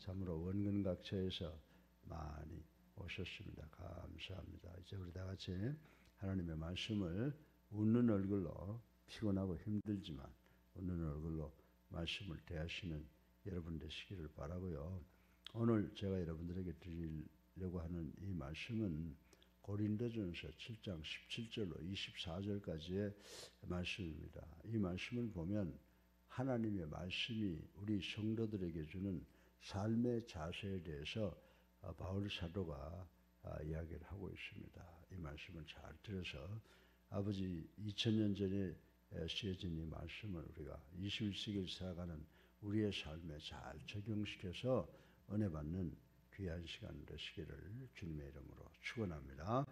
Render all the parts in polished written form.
참으로 원근각처에서 많이 오셨습니다. 감사합니다. 이제 우리 다 같이 하나님의 말씀을 웃는 얼굴로, 피곤하고 힘들지만 웃는 얼굴로 말씀을 대하시는 여러분 되시기를 바라고요. 오늘 제가 여러분들에게 드리려고 하는 이 말씀은 고린도전서 7장 17절로 24절까지의 말씀입니다. 이 말씀을 보면 하나님의 말씀이 우리 성도들에게 주는 삶의 자세에 대해서 바울 사도가 이야기를 하고 있습니다. 이 말씀을 잘 들어서 아버지 2000년 전에 쓰여진 이 말씀을 우리가 21세기를 살아가는 우리의 삶에 잘 적용시켜서 은혜 받는 귀한 시간 되시기를 주님의 이름으로 축원합니다.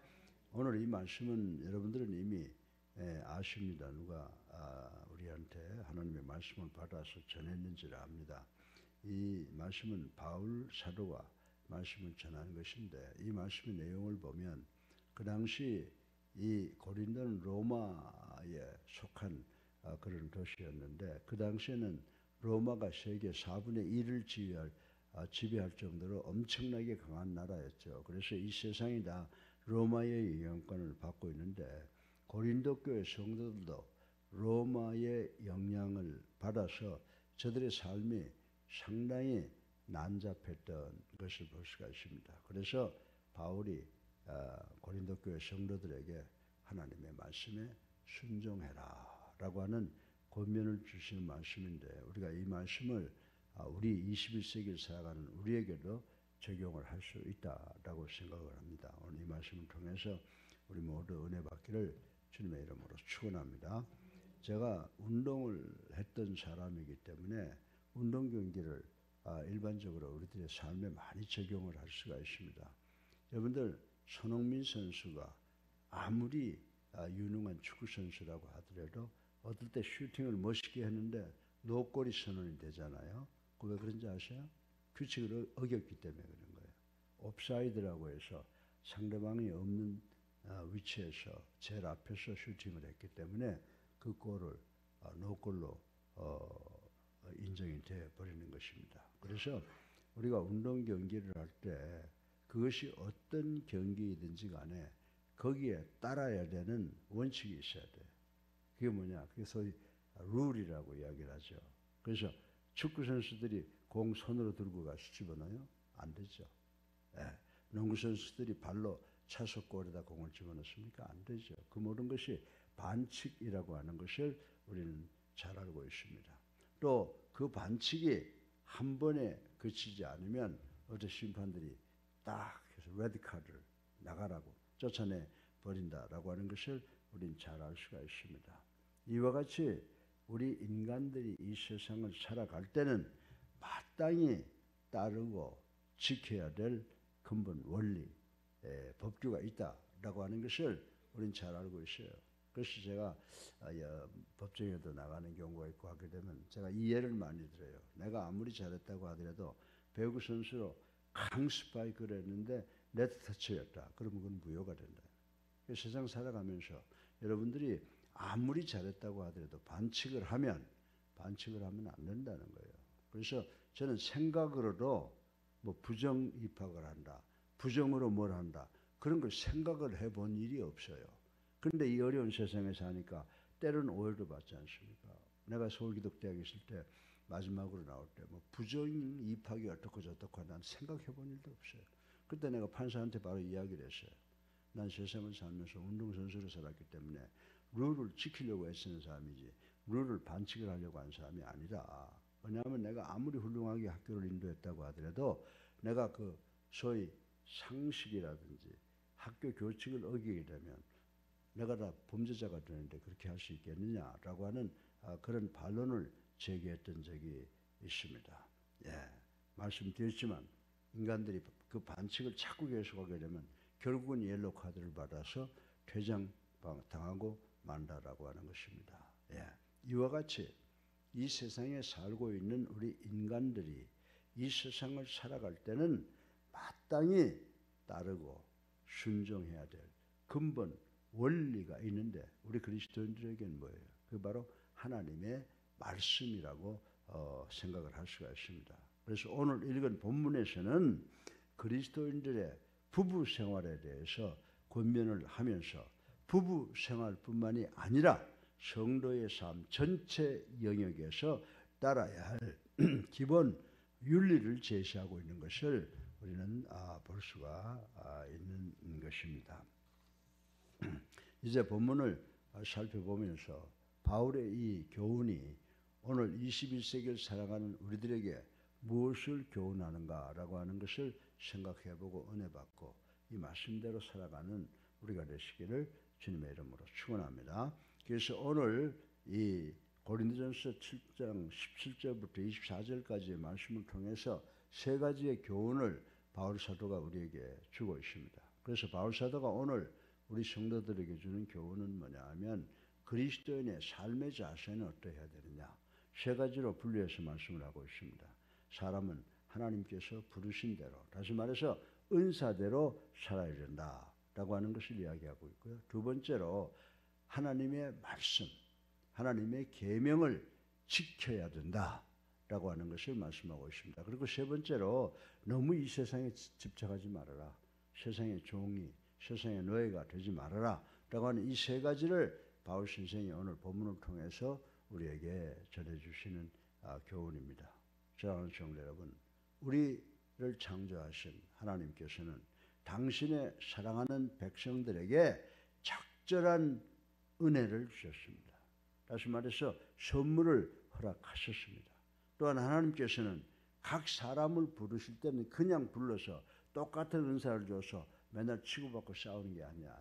오늘 이 말씀은 여러분들은 이미 아십니다. 누가 우리한테 하나님의 말씀을 받아서 전했는지를 압니다. 이 말씀은 바울 사도가 말씀을 전하는 것인데, 이 말씀의 내용을 보면 그 당시 이 고린도는 로마에 속한 그런 도시였는데, 그 당시에는 로마가 세계 4분의 1을 지배할 정도로 엄청나게 강한 나라였죠. 그래서 이 세상이 다 로마의 영향권을 받고 있는데, 고린도 교회 성도들도 로마의 영향을 받아서 저들의 삶이 상당히 난잡했던 것을 볼 수가 있습니다. 그래서 바울이 고린도 교회 성도들에게 하나님의 말씀에 순종해라 라고 하는 권면을 주시는 말씀인데, 우리가 이 말씀을 우리 21세기를 살아가는 우리에게도 적용을 할 수 있다라고 생각을 합니다. 오늘 이 말씀을 통해서 우리 모두 은혜 받기를 주님의 이름으로 축원합니다. 제가 운동을 했던 사람이기 때문에 운동 경기를 일반적으로 우리들의 삶에 많이 적용을 할 수가 있습니다. 여러분들, 손흥민 선수가 아무리 유능한 축구 선수라고 하더라도 어떨 때 슈팅을 멋있게 했는데 노골이 선언이 되잖아요. 그 왜 그런지 아세요? 규칙을 어겼기 때문에 그런 거예요. 옵사이드라고 해서 상대방이 없는 위치에서 제일 앞에서 슈팅을 했기 때문에 그 골을 노골로 인정이 되어 버리는 것입니다. 그래서 우리가 운동 경기를 할 때 그것이 어떤 경기이든지 간에 거기에 따라야 되는 원칙이 있어야 돼요. 그게 뭐냐? 그게 소위 룰이라고 이야기를 하죠. 그래서 축구 선수들이 공 손으로 들고 가서 집어넣어요? 안 되죠. 농구 선수들이 발로 차서 골에다 공을 집어넣습니까? 안 되죠. 그 모든 것이 반칙이라고 하는 것을 우리는 잘 알고 있습니다. 또 그 반칙이 한 번에 그치지 않으면 어떤 심판들이 딱 해서 레드 카드를 나가라고 쫓아내 버린다라고 하는 것을 우리는 잘 알 수가 있습니다. 이와 같이 우리 인간들이 이 세상을 살아갈 때는 마땅히 따르고 지켜야 될 근본 원리, 법규가 있다라고 하는 것을 우리는 잘 알고 있어요. 그래서 제가 법정에도 나가는 경우가 있고 하게 되면 제가 이 예를 많이 들어요. 내가 아무리 잘했다고 하더라도 배구 선수로 강스파이크를 했는데 네트 터치였다. 그러면 그건 무효가 된다. 세상 살아가면서 여러분들이 아무리 잘했다고 하더라도 반칙을 하면 안 된다는 거예요. 그래서 저는 생각으로도 뭐 부정 입학을 한다, 부정으로 뭘 한다, 그런 걸 생각을 해본 일이 없어요. 그런데 이 어려운 세상에 사니까 때로는 오해도 받지 않습니까? 내가 서울기독대학에 있을 때 마지막으로 나올 때 뭐 부정 입학이 어떻고 저떻고 난 생각해 본 일도 없어요. 그때 내가 판사한테 바로 이야기를 했어요. 난 세상을 살면서 운동선수로 살았기 때문에 룰을 지키려고 애쓰는 사람이지 룰을 반칙을 하려고 한 사람이 아니라, 왜냐하면 내가 아무리 훌륭하게 학교를 인도했다고 하더라도 내가 그 소위 상식이라든지 학교 교칙을 어기게 되면 내가 다 범죄자가 되는데 그렇게 할 수 있겠느냐라고 하는 그런 반론을 제기했던 적이 있습니다. 말씀드렸지만 인간들이 그 반칙을 자꾸 계속하게 되면 결국은 옐로 카드를 받아서 퇴장 당하고 만다라고 하는 것입니다. 이와 같이 이 세상에 살고 있는 우리 인간들이 이 세상을 살아갈 때는 마땅히 따르고 순종해야 될 근본 원리가 있는데, 우리 그리스도인들에게는 뭐예요? 그 바로 하나님의 말씀이라고 생각을 할 수가 있습니다. 그래서 오늘 읽은 본문에서는 그리스도인들의 부부 생활에 대해서 권면을 하면서 부부 생활뿐만이 아니라 성도의 삶 전체 영역에서 따라야 할 기본 윤리를 제시하고 있는 것을 우리는 볼 수가 있는 것입니다. 이제 본문을 살펴보면서 바울의 이 교훈이 오늘 21세기를 살아가는 우리들에게 무엇을 교훈하는가라고 하는 것을 생각해보고 은혜받고 이 말씀대로 살아가는 우리가 되시기를 주님의 이름으로 축원합니다. 그래서 오늘 이 고린도전서 7장 17절부터 24절까지의 말씀을 통해서 세 가지의 교훈을 바울 사도가 우리에게 주고 있습니다. 그래서 바울 사도가 오늘 우리 성도들에게 주는 교훈은 뭐냐 하면 그리스도인의 삶의 자세는 어떠해야 되느냐 세 가지로 분류해서 말씀을 하고 있습니다. 사람은 하나님께서 부르신 대로 다시 말해서 은사대로 살아야 된다라고 하는 것을 이야기하고 있고요. 두 번째로 하나님의 말씀, 하나님의 계명을 지켜야 된다라고 하는 것을 말씀하고 있습니다. 그리고 세 번째로 너무 이 세상에 집착하지 말아라. 세상의 종이, 세상의 노예가 되지 말아라 라고 하는 이 세 가지를 바울 선생이 오늘 본문을 통해서 우리에게 전해주시는 교훈입니다. 사랑하는 성도 여러분, 우리를 창조하신 하나님께서는 당신의 사랑하는 백성들에게 적절한 은혜를 주셨습니다. 다시 말해서 선물을 허락하셨습니다. 또한 하나님께서는 각 사람을 부르실 때는 그냥 불러서 똑같은 은사를 줘서 맨날 치고받고 싸우는 게 아니라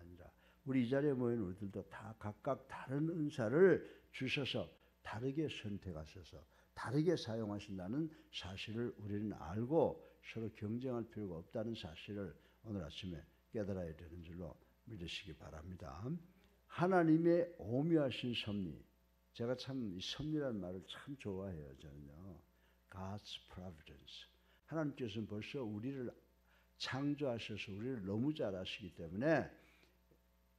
우리 이 자리에 모인 우리들도 다 각각 다른 은사를 주셔서 다르게 선택하셔서 다르게 사용하신다는 사실을 우리는 알고 서로 경쟁할 필요가 없다는 사실을 오늘 아침에 깨달아야 되는 줄로 믿으시기 바랍니다. 하나님의 오묘하신 섭리, 제가 참 이 섭리라는 말을 참 좋아해요. 저는요. God's providence. 하나님께서는 벌써 우리를 창조하셔서 우리를 너무 잘 아시기 때문에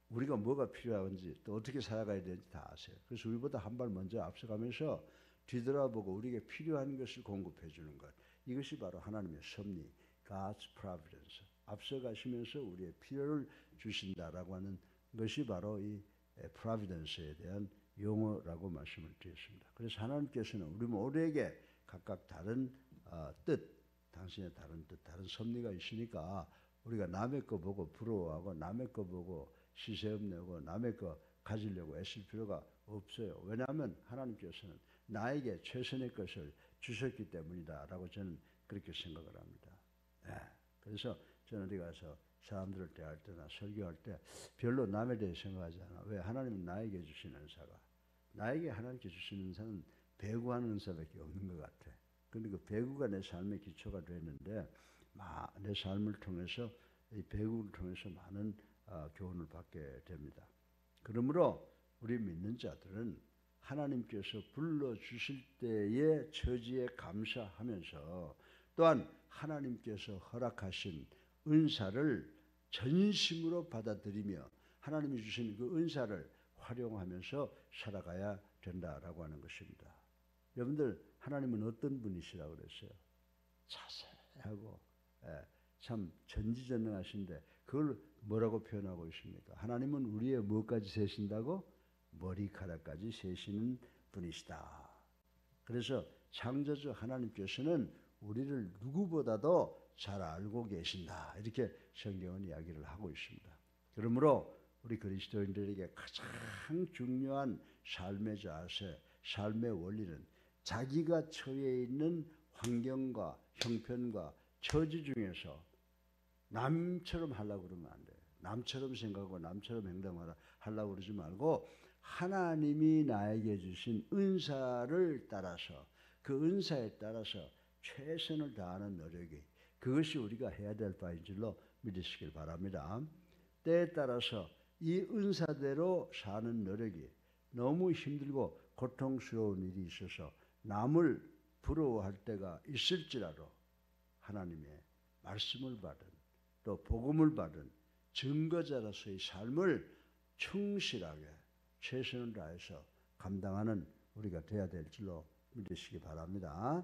우리가 뭐가 필요한지 또 어떻게 살아가야 되는지 다 아세요. 그래서 우리보다 한 발 먼저 앞서가면서 뒤돌아보고 우리에게 필요한 것을 공급해 주는 것. 이것이 바로 하나님의 섭리, God's providence. 앞서가시면서 우리의 필요를 주신다라고 하는 것이 바로 이 providence에 대한 용어라고 말씀을 드렸습니다. 그래서 하나님께서는 우리 모두에게 각각 다른 뜻, 당신의 다른 뜻, 다른 섭리가 있으니까 우리가 남의 거 보고 부러워하고 남의 거 보고 시세음 내고 남의 거 가지려고 애쓸 필요가 없어요. 왜냐하면 하나님께서는 나에게 최선의 것을 주셨기 때문이다라고 저는 그렇게 생각을 합니다. 네. 그래서 저는 어디 가서 사람들을 대할 때나 설교할 때 별로 남에 대해 생각하지 않아. 왜? 하나님은 나에게 주신 은사가 나에게 하나님께 주신 은사는 배구하는 은사밖에 없는 것 같아. 그런데 그 배구가 내 삶의 기초가 됐는데 내 삶을 통해서 이 배구를 통해서 많은 교훈을 받게 됩니다. 그러므로 우리 믿는 자들은 하나님께서 불러주실 때의 처지에 감사하면서 또한 하나님께서 허락하신 은사를 전심으로 받아들이며 하나님이 주신 그 은사를 활용하면서 살아가야 된다라고 하는 것입니다. 여러분들 하나님은 어떤 분이시라고 그랬어요? 자세하고 참 전지전능하신데 그걸 뭐라고 표현하고 있습니까? 하나님은 우리의 무엇까지 세신다고? 머리카락까지 세시는 분이시다. 그래서 창조주 하나님께서는 우리를 누구보다도 잘 알고 계신다. 이렇게 성경은 이야기를 하고 있습니다. 그러므로 우리 그리스도인들에게 가장 중요한 삶의 자세, 삶의 원리는 자기가 처해 있는 환경과 형편과 처지 중에서 남처럼 하려고 그러면 안 돼요. 남처럼 생각하고 남처럼 행동하려고 그러지 말고 하나님이 나에게 주신 은사를 따라서 그 은사에 따라서 최선을 다하는 노력이 그것이 우리가 해야 될 바인 줄로 믿으시길 바랍니다. 때에 따라서 이 은사대로 사는 노력이 너무 힘들고 고통스러운 일이 있어서 남을 부러워할 때가 있을지라도 하나님의 말씀을 받은 또 복음을 받은 증거자로서의 삶을 충실하게 최선을 다해서 감당하는 우리가 되어야 될 줄로 믿으시기 바랍니다.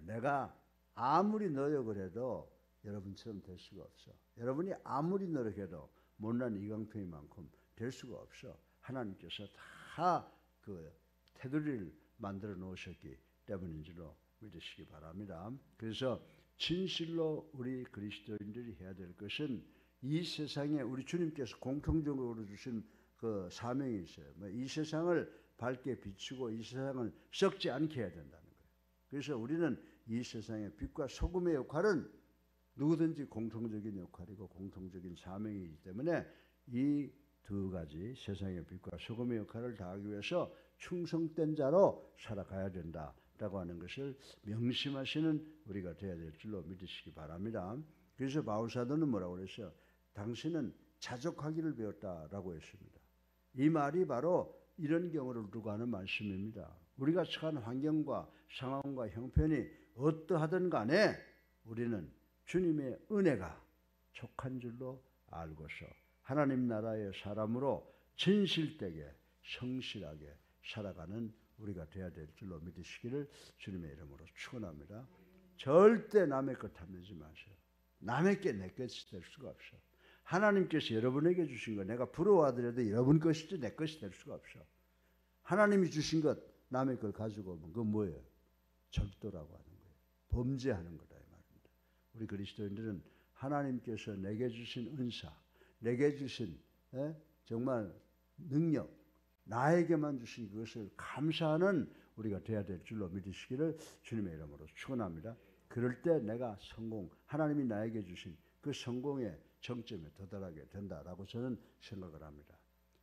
내가 아무리 노력을 해도 여러분처럼 될 수가 없어. 여러분이 아무리 노력해도 못난 이강표이만큼 될 수가 없어. 하나님께서 다 그 테두리를 만들어 놓으셨기 때문인 줄로 믿으시기 바랍니다. 그래서 진실로 우리 그리스도인들이 해야 될 것은 이 세상에 우리 주님께서 공통적으로 주신 그 사명이 있어요. 이 세상을 밝게 비추고 이 세상을 썩지 않게 해야 된다는 거예요. 그래서 우리는 이 세상의 빛과 소금의 역할은 누구든지 공통적인 역할이고 공통적인 사명이기 때문에 이 두 가지 세상의 빛과 소금의 역할을 다하기 위해서 충성된 자로 살아가야 된다라고 하는 것을 명심하시는 우리가 되어야 될 줄로 믿으시기 바랍니다. 그래서 바울사도는 뭐라고 그랬어요? 당신은 자족하기를 배웠다라고 했습니다. 이 말이 바로 이런 경우를 두고 하는 말씀입니다. 우리가 처한 환경과 상황과 형편이 어떠하든 간에 우리는 주님의 은혜가 족한 줄로 알고서 하나님 나라의 사람으로 진실되게 성실하게 살아가는 우리가 되어야 될 줄로 믿으시기를 주님의 이름으로 축원합니다. 절대 남의 것 탐내지 마세요. 남의 게 내 것이 될 수가 없어. 하나님께서 여러분에게 주신 거 내가 부러워하더라도 여러분 것이지 내 것이 될 수가 없어. 하나님이 주신 것 남의 걸 가지고 오면 그건 뭐예요? 절도라고 하는 거예요. 범죄하는 거다 이 말입니다. 우리 그리스도인들은 하나님께서 내게 주신 은사, 내게 주신 정말 능력, 나에게만 주신 그것을 감사하는 우리가 되어야 될 줄로 믿으시기를 주님의 이름으로 축원합니다. 그럴 때 내가 성공, 하나님이 나에게 주신 그 성공의 정점에 도달하게 된다라고 저는 생각을 합니다.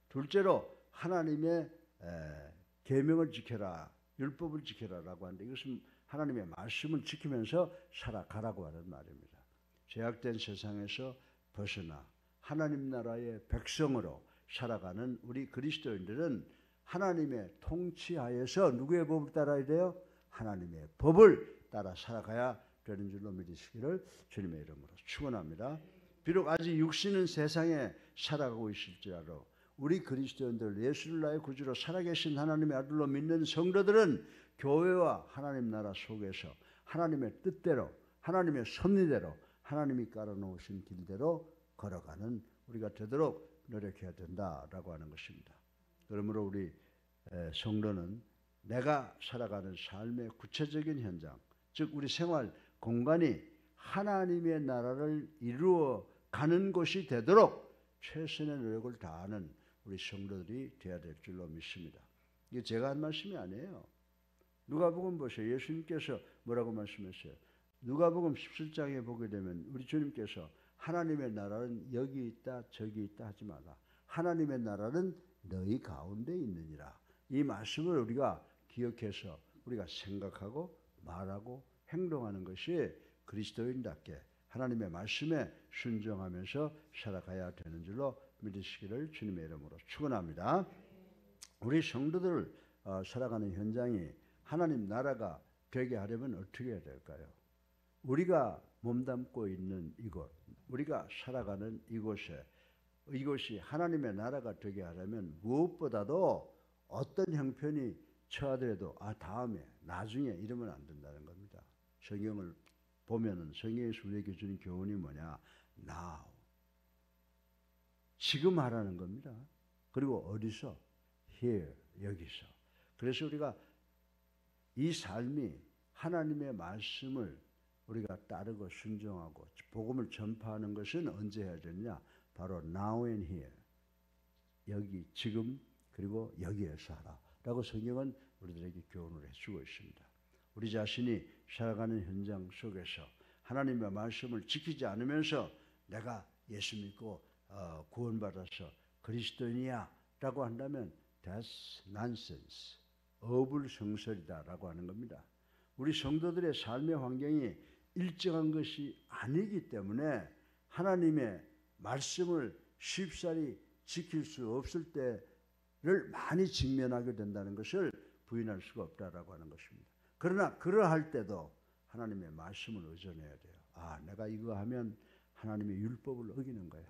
둘째로 하나님의 계명을 지켜라, 율법을 지켜라라고 하는데 이것은 하나님의 말씀을 지키면서 살아가라고 하는 말입니다. 죄악된 세상에서 벗어나 하나님 나라의 백성으로 살아가는 우리 그리스도인들은 하나님의 통치하에서 누구의 법을 따라야 돼요? 하나님의 법을 따라 살아가야 되는 줄로 믿으시기를 주님의 이름으로 축원합니다. 비록 아직 육신은 세상에 살아가고 있을지라도 우리 그리스도인들 예수를 나의 구주로 살아계신 하나님의 아들로 믿는 성도들은 교회와 하나님 나라 속에서 하나님의 뜻대로 하나님의 섭리대로 하나님이 깔아놓으신 길대로 걸어가는 우리가 되도록 노력해야 된다라고 하는 것입니다. 그러므로 우리 성도는 내가 살아가는 삶의 구체적인 현장, 즉 우리 생활 공간이 하나님의 나라를 이루어 가는 곳이 되도록 최선의 노력을 다하는 우리 성도들이 되어야 될 줄로 믿습니다. 이게 제가 한 말씀이 아니에요. 누가복음 보세요. 예수님께서 뭐라고 말씀하셨어요? 누가복음 17장에 보게 되면 우리 주님께서 하나님의 나라는 여기 있다 저기 있다 하지 마라. 하나님의 나라는 너희 가운데 있느니라. 이 말씀을 우리가 기억해서 우리가 생각하고 말하고 행동하는 것이 그리스도인답게 하나님의 말씀에 순종하면서 살아가야 되는 줄로 믿으시기를 주님의 이름으로 축원합니다. 우리 성도들 살아가는 현장이 하나님 나라가 되게 하려면 어떻게 해야 될까요? 우리가 몸담고 있는 이곳, 우리가 살아가는 이곳이 하나님의 나라가 되게 하려면 무엇보다도 어떤 형편이 처하더라도 다음에 나중에 이러면 안 된다는 겁니다. 성경을 보면은 성경에서 우리에게 주는 교훈이 뭐냐? Now. 지금 하라는 겁니다. 그리고 어디서? Here. 여기서. 그래서 우리가 이 삶이 하나님의 말씀을 우리가 따르고 순종하고 복음을 전파하는 것은 언제 해야 되느냐? 바로 now and here. 여기 지금 그리고 여기에서 하라. 라고 성경은 우리들에게 교훈을 해주고 있습니다. 우리 자신이 살아가는 현장 속에서 하나님의 말씀을 지키지 않으면서 내가 예수 믿고 구원받아서 그리스도인이야 라고 한다면 that's nonsense. 어불성설이다 라고 하는 겁니다. 우리 성도들의 삶의 환경이 일정한 것이 아니기 때문에 하나님의 말씀을 쉽사리 지킬 수 없을 때를 많이 직면하게 된다는 것을 부인할 수가 없다라고 하는 것입니다. 그러나 그러할 때도 하나님의 말씀을 의존해야 돼요. 내가 이거 하면 하나님의 율법을 어기는 거야.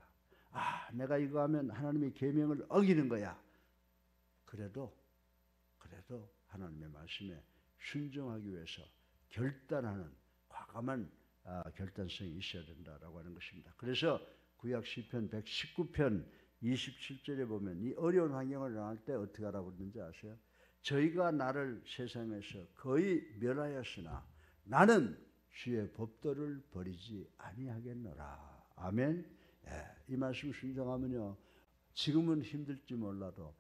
내가 이거 하면 하나님의 계명을 어기는 거야. 그래도 하나님의 말씀에 순종하기 위해서 결단하는 과감한 결단성이 있어야 된다라고 하는 것입니다. 그래서 구약 시편 119편 27절에 보면 이 어려운 환경을 당할 때 어떻게 하라고 그러는지 아세요? 저희가 나를 세상에서 거의 멸하였으나 나는 주의 법도를 버리지 아니하겠노라. 아멘. 예, 이 말씀 순종하면요, 지금은 힘들지 몰라도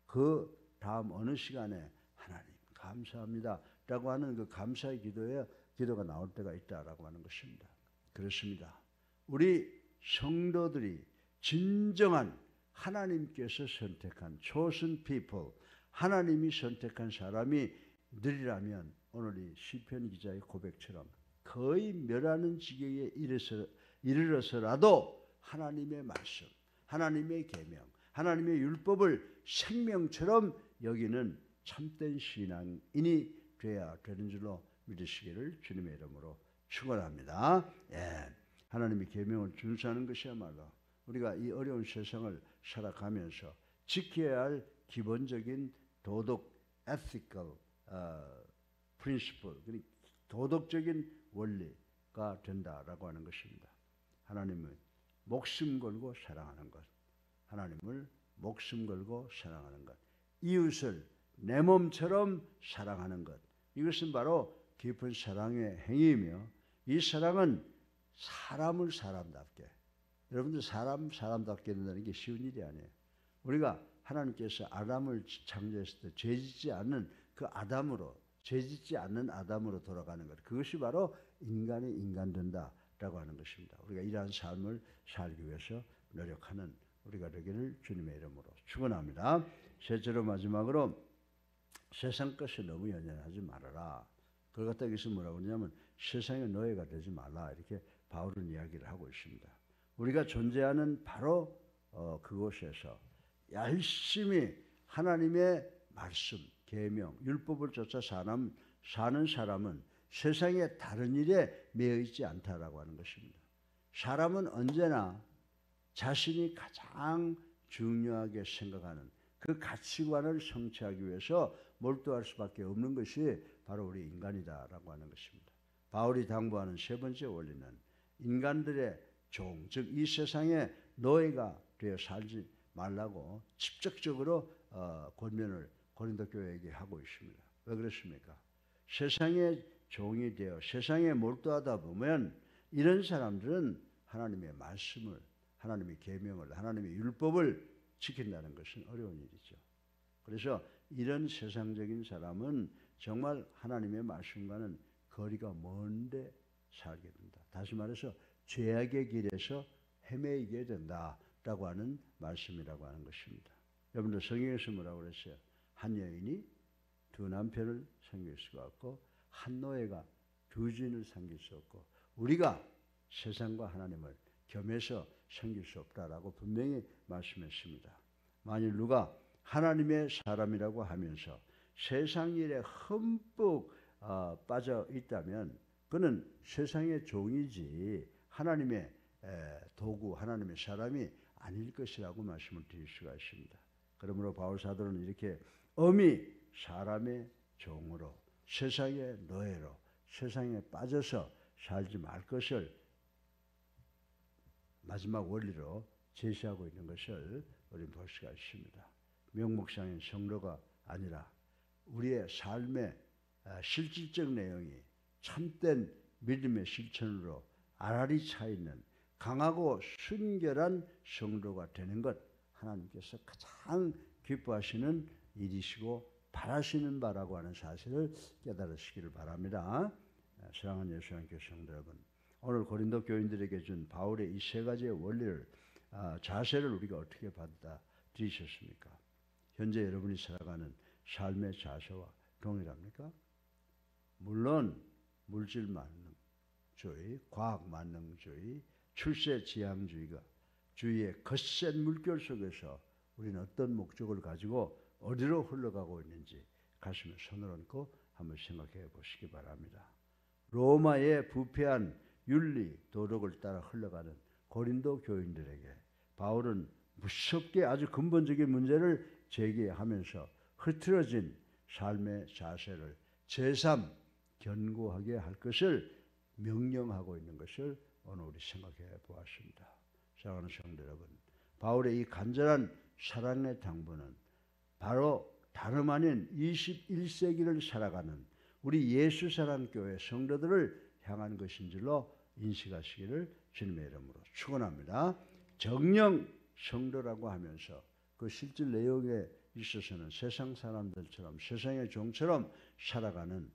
그 다음 어느 시간에 하나님 감사합니다 라고 하는 그 감사의 기도가 나올 때가 있다라고 하는 것입니다. 그렇습니다. 우리 성도들이 진정한 하나님께서 선택한 chosen people, 하나님이 선택한 사람이 늘이라면 오늘 이 시편 기자의 고백처럼 거의 멸하는 지경에 이르러서라도 하나님의 말씀, 하나님의 계명, 하나님의 율법을 생명처럼 여기는 참된 신앙인이 되어야 되는 줄로 믿으시기를 주님의 이름으로 축원합니다. 예, 하나님의 계명을 준수하는 것이야말로 우리가 이 어려운 세상을 살아가면서 지켜야 할 기본적인 도덕, ethical principle, 도덕적인 원리가 된다라고 하는 것입니다. 하나님을 목숨 걸고 사랑하는 것, 하나님을 목숨 걸고 사랑하는 것, 이웃을 내 몸처럼 사랑하는 것, 이것은 바로 깊은 사랑의 행위이며 이 사랑은 사람을 사람답게, 여러분들 사람답게 된다는 게 쉬운 일이 아니에요. 우리가 하나님께서 아담을 창조했을 때 죄짓지 않는 그 아담으로, 죄짓지 않는 아담으로 돌아가는 것, 그것이 바로 인간이 인간 된다라고 하는 것입니다. 우리가 이러한 삶을 살기 위해서 노력하는 우리가 되기를 주님의 이름으로 축원합니다. 셋째로 마지막으로 세상 것에 너무 연연하지 말아라. 그걸 갖다 여기서 뭐라고 그러냐면 세상의 노예가 되지 말라, 이렇게 바울은 이야기를 하고 있습니다. 우리가 존재하는 바로 그곳에서 열심히 하나님의 말씀, 계명, 율법을 쫓아 사는 사람은 세상의 다른 일에 매여 있지 않다라고 하는 것입니다. 사람은 언제나 자신이 가장 중요하게 생각하는 그 가치관을 성취하기 위해서 몰두할 수밖에 없는 것이 바로 우리 인간이다라고 하는 것입니다. 바울이 당부하는 세 번째 원리는 인간들의 종, 즉 이 세상의 노예가 되어 살지 말라고 직접적으로 권면을 고린도 교회에게 하고 있습니다. 왜 그렇습니까? 세상의 종이 되어 세상에 몰두하다 보면 이런 사람들은 하나님의 말씀을, 하나님의 계명을, 하나님의 율법을 지킨다는 것은 어려운 일이죠. 그래서 이런 세상적인 사람은 정말 하나님의 말씀과는 거리가 먼데 살게 된다. 다시 말해서 죄악의 길에서 헤매이게 된다라고 하는 말씀이라고 하는 것입니다. 여러분들 성경에서 뭐라고 그랬어요? 한 여인이 두 남편을 섬길 수가 없고 한 노예가 두 주인을 섬길 수 없고 우리가 세상과 하나님을 겸해서 섬길 수 없다라고 분명히 말씀했습니다. 만일 누가 하나님의 사람이라고 하면서 세상 일에 흠뻑 빠져 있다면 그는 세상의 종이지 하나님의 도구, 하나님의 사람이 아닐 것이라고 말씀을 드릴 수가 있습니다. 그러므로 바울 사도는 이렇게 엄히 사람의 종으로, 세상의 노예로, 세상에 빠져서 살지 말 것을 마지막 원리로 제시하고 있는 것을 우리는 볼 수가 있습니다. 명목상인 성도가 아니라 우리의 삶의 실질적 내용이 참된 믿음의 실천으로 알알이 차 있는 강하고 순결한 성도가 되는 것, 하나님께서 가장 기뻐하시는 일이시고 바라시는 바라고 하는 사실을 깨달으시기를 바랍니다. 사랑하는 예수 안교 성도 여러분, 오늘 고린도 교인들에게 준 바울의 이 세 가지의 원리를, 자세를 우리가 어떻게 받아들이셨습니까? 현재 여러분이 살아가는 삶의 자세와 동일합니까? 물론 물질 만능주의, 과학 만능주의, 출세 지향주의가 주위의 거센 물결 속에서 우리는 어떤 목적을 가지고 어디로 흘러가고 있는지 가슴에 손을 얹고 한번 생각해 보시기 바랍니다. 로마의 부패한 윤리, 도덕을 따라 흘러가는 고린도 교인들에게 바울은 무섭게 아주 근본적인 문제를 제기하면서 흐트러진 삶의 자세를 제3 견고하게 할 것을 명령하고 있는 것을 오늘 우리 생각해 보았습니다. 사랑하는 성도 여러분, 바울의 이 간절한 사랑의 당부는 바로 다름 아닌 21세기를 살아가는 우리 예수사랑교회 성도들을 향한 것인 줄로 인식하시기를 주님의 이름으로 축원합니다. 정령 성도라고 하면서 그 실질 내용에 있어서는 세상 사람들처럼 세상의 종처럼 살아가는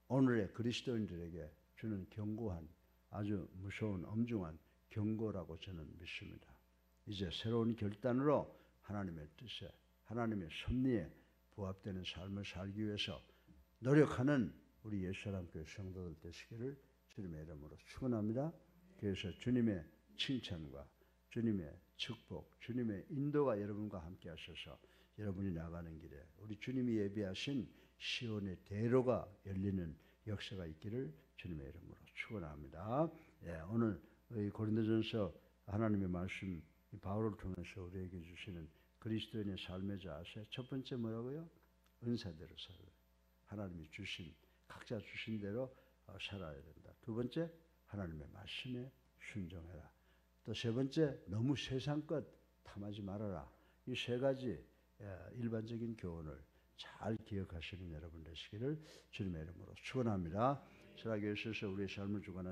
오늘의 그리스도인들에게 주는 견고한 아주 무서운 엄중한 경고라고 저는 믿습니다. 이제 새로운 결단으로 하나님의 뜻에 하나님의 섭리에 부합되는 삶을 살기 위해서 노력하는 우리 예수사랑교회 성도들 되시기를 주님의 이름으로 축원합니다. 그래서 주님의 칭찬과 주님의 축복, 주님의 인도가 여러분과 함께 하셔서 여러분이 나가는 길에 우리 주님이 예비하신 시온의 대로가 열리는 역사가 있기를 주님의 이름으로 축원합니다. 예, 오늘 고린도전서 하나님의 말씀 바울을 통해서 우리에게 주시는 그리스도인의 삶의 자세 첫 번째 뭐라고요? 은사대로 살아라. 하나님이 주신 각자 주신 대로 살아야 된다. 두 번째 하나님의 말씀에 순종해라. 또 세 번째 너무 세상 것 탐하지 말아라. 이 세 가지 일반적인 교훈을 잘 기억하시는 여러분 되시기를 주님의 이름으로 축원합니다. 살아계셔서 우리의 삶을 주관하시는